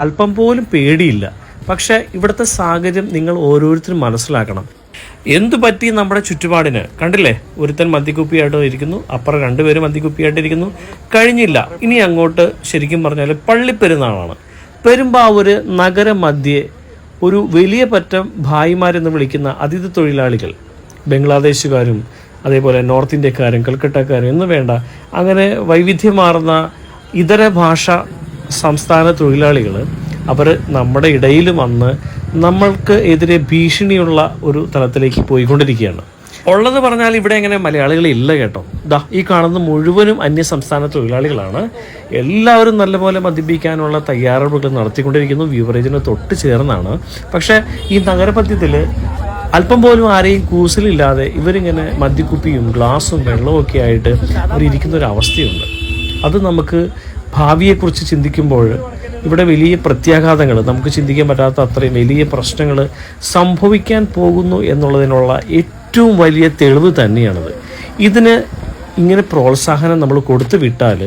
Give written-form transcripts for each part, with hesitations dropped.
അല്പം പോലും പേടിയില്ല. പക്ഷെ ഇവിടുത്തെ സാഹചര്യം നിങ്ങൾ ഓരോരുത്തരും മനസ്സിലാക്കണം. എന്തു പറ്റി നമ്മുടെ ചുറ്റുപാടിന്? കണ്ടില്ലേ, ഒരുത്തൻ മദ്യക്കുപ്പിയായിട്ട് ഇരിക്കുന്നു, അപ്പുറം രണ്ടുപേരും മദ്യക്കുപ്പിയായിട്ട് ഇരിക്കുന്നു. കഴിഞ്ഞില്ല, ഇനി അങ്ങോട്ട് ശരിക്കും പറഞ്ഞാൽ പള്ളിപ്പെരുന്നാളാണ്. പെരുമ്പാവൂര് നഗരമധ്യേ ഒരു വലിയ പറ്റം ഭായിമാരെന്ന് വിളിക്കുന്ന അതിഥി തൊഴിലാളികൾ, ബംഗ്ലാദേശുകാരും അതേപോലെ നോർത്ത് ഇന്ത്യക്കാരും കൽക്കട്ടക്കാരും എന്ന് വേണ്ട, അങ്ങനെ വൈവിധ്യമാർന്ന ഇതര ഭാഷ സംസ്ഥാന തൊഴിലാളികൾ അവർ നമ്മുടെ ഇടയിൽ വന്ന് നമ്മൾക്ക് എതിരെ ഭീഷണിയുള്ള ഒരു തലത്തിലേക്ക് പോയിക്കൊണ്ടിരിക്കുകയാണ്. ഉള്ളത് പറഞ്ഞാൽ ഇവിടെ എങ്ങനെ മലയാളികളില്ല കേട്ടോ. ഈ കാണുന്ന മുഴുവനും അന്യ സംസ്ഥാന തൊഴിലാളികളാണ്. എല്ലാവരും നല്ലപോലെ മദ്യപിക്കാനുള്ള തയ്യാറെടുപ്പുകൾ നടത്തിക്കൊണ്ടിരിക്കുന്നു. ബീവറേജിന് തൊട്ട് ചേർന്നാണ്. പക്ഷേ ഈ നഗരമധ്യത്തിൽ അല്പം പോലും ആരെയും കൂസലില്ലാതെ ഇവരിങ്ങനെ മദ്യക്കുപ്പിയും ഗ്ലാസും വെള്ളവും ഒക്കെ ആയിട്ട് അവരിയ്ക്കുന്ന ഒരു അവസ്ഥയുണ്ട്. അത് നമുക്ക് ഭാവിയെക്കുറിച്ച് ചിന്തിക്കുമ്പോൾ ഇവിടെ വലിയ പ്രത്യാഘാതങ്ങൾ, നമുക്ക് ചിന്തിക്കാൻ പറ്റാത്ത അത്രയും വലിയ പ്രശ്നങ്ങൾ സംഭവിക്കാൻ പോകുന്നു എന്നുള്ളതിനുള്ള ഏറ്റവും വലിയ തെളിവ് തന്നെയാണത്. ഇതിന് ഇങ്ങനെ പ്രോത്സാഹനം നമ്മൾ കൊടുത്തു വിട്ടാൽ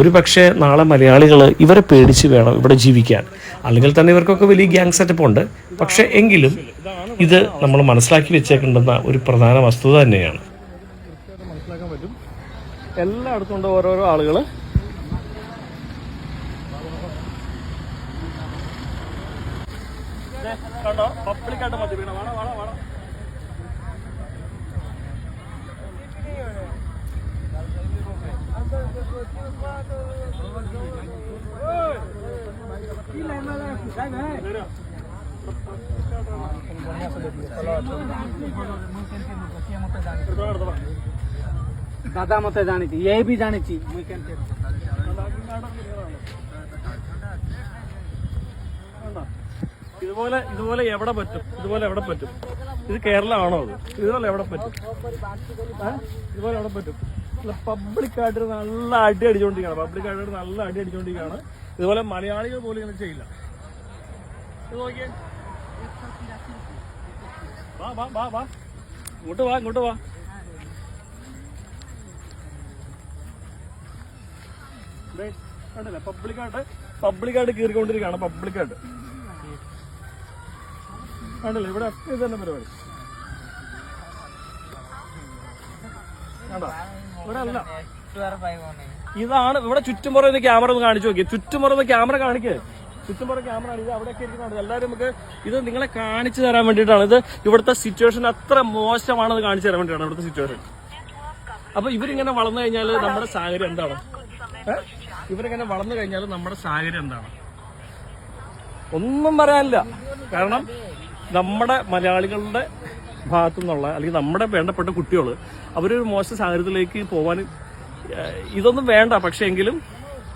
ഒരു പക്ഷേ നാളെ മലയാളികൾ ഇവരെ പേടിച്ച് വേണം ഇവിടെ ജീവിക്കാൻ. അല്ലെങ്കിൽ തന്നെ ഇവർക്കൊക്കെ വലിയ ഗ്യാങ് സെറ്റപ്പ് ഉണ്ട്. പക്ഷേ എങ്കിലും ഇത് നമ്മൾ മനസ്സിലാക്കി വെച്ചേക്കേണ്ടുന്ന ഒരു പ്രധാന വസ്തുത തന്നെയാണ്. മനസ്സിലാക്കാൻ പറ്റും, എല്ലായിടത്തും ഉണ്ട് ഓരോരോ ആളുകൾ. കണ്ടോ, പബ്ലിക്കായിട്ട് മദ്യപിക്കണം. വേണം വേണം വേണം. दादा मत जानी थी, ये भी जानी थी. ഇതുപോലെ എവിടെ പറ്റും? ഇതുപോലെ എവിടെ പറ്റും? ഇത് കേരളമാണോ? അത് ഇതുപോലെ എവിടെ പറ്റും? ഇതുപോലെ എവിടെ പറ്റും? പബ്ലിക്കായിട്ട് നല്ല അടി അടിച്ചുകൊണ്ടിരിക്കുകയാണ്. പബ്ലിക്കായിട്ട് നല്ല അടി അടിച്ചുകൊണ്ടിരിക്കുകയാണ്. ഇതുപോലെ മലയാളികൾ പോലും ഇങ്ങനെ ചെയ്യില്ല. ഇത് നോക്കിയേ, വാ വാ വാ വാ, ഇങ്ങോട്ട് വാ, ഇങ്ങോട്ട് വാ. കണ്ടല്ലേ, പബ്ലിക്കായിട്ട് കീറിക്കൊണ്ടിരിക്കുകയാണ്. പബ്ലിക്കായിട്ട് കണ്ടല്ലേ, ഇവിടെ ഒക്കെ ഇത് തന്നെ പരിപാടി. ഇവിടെ അല്ല, ഇതാണ് ഇവിടെ ചുറ്റുമുറ ക്യാമറ ഒന്ന് കാണിച്ചു നോക്കി. ചുറ്റുമുറ ക്യാമറ കാണിക്കേ, ചുറ്റുമുറ ക്യാമറ കാണിക്കുക. അവിടെയൊക്കെ ഇരിക്കുന്നത് എല്ലാവരും നമുക്ക് ഇത് നിങ്ങളെ കാണിച്ചു തരാൻ വേണ്ടിയിട്ടാണ്. ഇത് ഇവിടുത്തെ സിറ്റുവേഷൻ അത്ര മോശമാണെന്ന് കാണിച്ചു തരാൻ വേണ്ടിയിട്ടാണ് ഇവിടുത്തെ സിറ്റുവേഷൻ. അപ്പൊ ഇവരിങ്ങനെ വളർന്നു കഴിഞ്ഞാൽ നമ്മുടെ സാഹചര്യം എന്താണ്? ഇവരിങ്ങനെ വളർന്നു കഴിഞ്ഞാൽ നമ്മുടെ സാഹചര്യം എന്താണ്? ഒന്നും പറയാനില്ല. കാരണം നമ്മുടെ മലയാളികളുടെ ഭാഗത്തു നിന്നുള്ള അല്ലെങ്കിൽ നമ്മുടെ വേണ്ടപ്പെട്ട കുട്ടികൾ അവരൊരു മോശം സാഹചര്യത്തിലേക്ക് പോകാൻ ഇതൊന്നും വേണ്ട. പക്ഷേ എങ്കിലും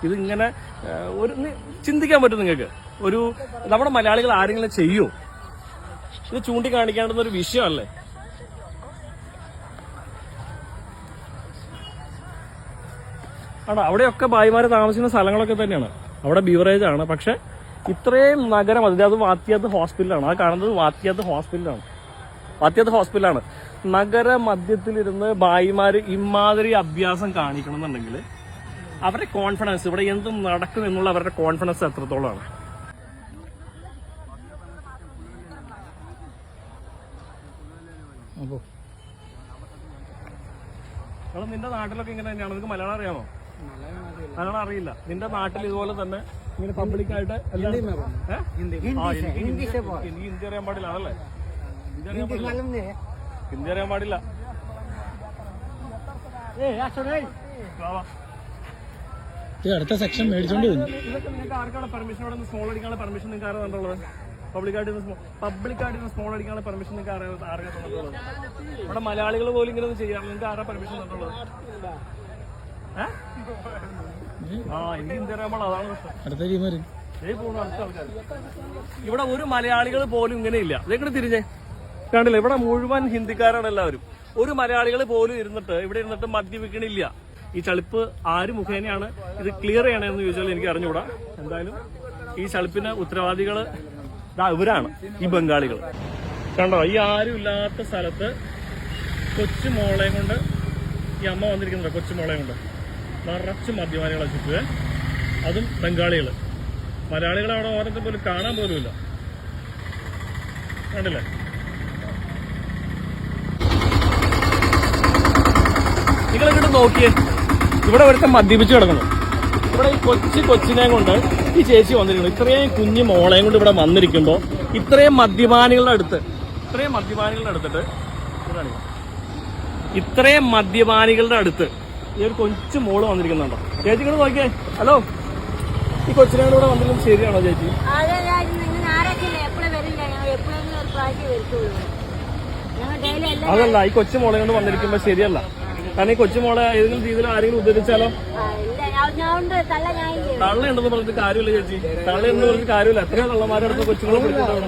ഇതിങ്ങനെ ഒരു ചിന്തിക്കാൻ പറ്റും നിങ്ങൾക്ക്. ഒരു നമ്മുടെ മലയാളികൾ ആരെങ്കിലും ചെയ്യുമോ? ഇത് ചൂണ്ടിക്കാണിക്കേണ്ടുന്ന ഒരു വിഷയമല്ലേ? ആണോ? അവിടെയൊക്കെ ഭായിമാരെ താമസിക്കുന്ന സ്ഥലങ്ങളൊക്കെ തന്നെയാണ്. അവിടെ ബീവറേജ് ആണ്. പക്ഷെ ഇത്രയും നഗരം, അത് വാത്യാത്ത് ഹോസ്പിറ്റലാണ്. ആ കാണുന്നത് വാത്യാത്ത് ഹോസ്പിറ്റലാണ്. നഗര മധ്യത്തിലിരുന്ന് ഭായിമാര് ഇമാതിരി അഭ്യാസം കാണിക്കണം എന്നുണ്ടെങ്കിൽ അവരുടെ കോൺഫിഡൻസ്, ഇവിടെ എന്തും നടക്കും എന്നുള്ള അവരുടെ കോൺഫിഡൻസ് എത്രത്തോളമാണ്? അപ്പോൾ നിന്റെ നാട്ടിലൊക്കെ ഇങ്ങനെ തന്നെയാണ്. നിനക്ക് മലയാളം അറിയാമോ? മലയാളം അറിയില്ല. നിന്റെ നാട്ടിൽ ഇതുപോലെ തന്നെ ഇങ്ങനെ പബ്ലിക്കായിട്ട് ഹിന്ദി അറിയാൻ പാടില്ല, അതല്ലേ? ഹിന്ദി അറിയാൻ പാടില്ല. അടുത്ത സെക്ഷൻ മേടിച്ചോണ്ട് ഇതൊക്കെ നിങ്ങൾക്ക് ആർക്കാണ് പെർമിഷൻ? ഇവിടെ നിന്ന് സ്മോൾ അടിക്കാനുള്ള പെർമിഷൻ നിങ്ങൾക്ക് ആരാ തന്നിട്ടുള്ളത്? പബ്ലിക്കായിട്ട് സ്മോൾ അടിക്കാനുള്ള പെർമിഷൻ നിങ്ങൾക്ക് ആരാ തന്നിട്ടുള്ളത്? ഇവിടെ മലയാളികൾ പോലും ഇങ്ങനെ ഒന്നും ചെയ്യാറില്ല. നിങ്ങൾക്ക് ആരാ പെർമിഷൻ തന്നിട്ടുള്ളത്? എനിക്ക് ഹിന്ദി അറിയാൻ പാടില്ല, അതാണ് പ്രശ്നം. ഇവിടെ ഒരു മലയാളികൾ പോലും ഇങ്ങനെ ഇല്ല. ഇതെങ്ങനെ തിരിഞ്ഞേ കണ്ടില്ല, ഇവിടെ മുഴുവൻ ഹിന്ദിക്കാരാണ് എല്ലാവരും. ഒരു മലയാളികൾ പോലും ഇവിടെ ഇരുന്നിട്ട് മദ്യപിക്കണില്ല. ഈ ചളിപ്പ് ആര് മുഖേനയാണ് ഇത് ക്ലിയർ ചെയ്യണമെന്ന് ചോദിച്ചാൽ എനിക്ക് അറിഞ്ഞുകൂടാ. എന്തായാലും ഈ ചളിപ്പിന് ഉത്തരവാദികൾ ഇവരാണ്, ഈ ബംഗാളികൾ. കണ്ടോ, ഈ ആരും ഇല്ലാത്ത സ്ഥലത്ത് കൊച്ചുമോളെയും കൊണ്ട് ഈ അമ്മ വന്നിരിക്കുന്നുണ്ടോ? കൊച്ചുമോളെയും കൊണ്ട് നിറച്ച് മദ്യപാനികളെ ചുറ്റുവേ, അതും ബംഗാളികൾ. മലയാളികളെ അവിടെ ഓരത്തെ പോലും കാണാൻ പോലും ഇല്ല. കണ്ടില്ലേ? നിങ്ങളിങ്ങോട്ട് നോക്കിയേ, ഇവിടെ ഒരുത്തൻ മദ്യപിച്ച് കിടക്കുന്നു. ഇവിടെ ഈ കൊച്ചിനെ കൊണ്ട് ഈ ചേച്ചി വന്നിരിക്കുന്നു. ഇത്രയും കുഞ്ഞു മോളെയും കൊണ്ട് ഇവിടെ വന്നിരിക്കുമ്പോൾ ഇത്രയും മദ്യപാനികളുടെ അടുത്തിട്ട് ഈ ഒരു കൊച്ചു മോള് വന്നിരിക്കുന്നുണ്ടോ? ചേച്ചി ഇങ്ങോട്ട് നോക്കിയേ. ഹലോ, ഈ കൊച്ചിനെ കൊണ്ട് ഇവിടെ വന്നിരിക്കുന്നത് ശരിയാണോ ചേച്ചി? അതല്ല, ഈ കൊച്ചു മോളെ കൊണ്ട് വന്നിരിക്കുമ്പോ ശരിയല്ല. കാരണം ഈ കൊച്ചുമോളെ ഏതെങ്കിലും രീതിയിൽ ആരെങ്കിലും ഉദ്ധരിച്ചാലോ? തള്ളയുണ്ടെന്ന് പറഞ്ഞിട്ട് കാര്യമില്ല ചേച്ചി, തള്ളയെന്ന് പറഞ്ഞിട്ട് കാര്യമില്ല. എത്രയോ തള്ളമാരുടെ അടുത്ത് കൊച്ചുങ്ങളെ പിടിച്ചിട്ടാണ്.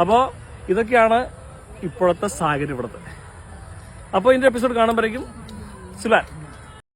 അപ്പോ ഇതൊക്കെയാണ് ഇപ്പോഴത്തെ സാഹചര്യം ഇവിടുത്തെ. അപ്പൊ ഇതിന്റെ എപ്പിസോഡ് കാണുമ്പോഴേക്കും സുലാൻ.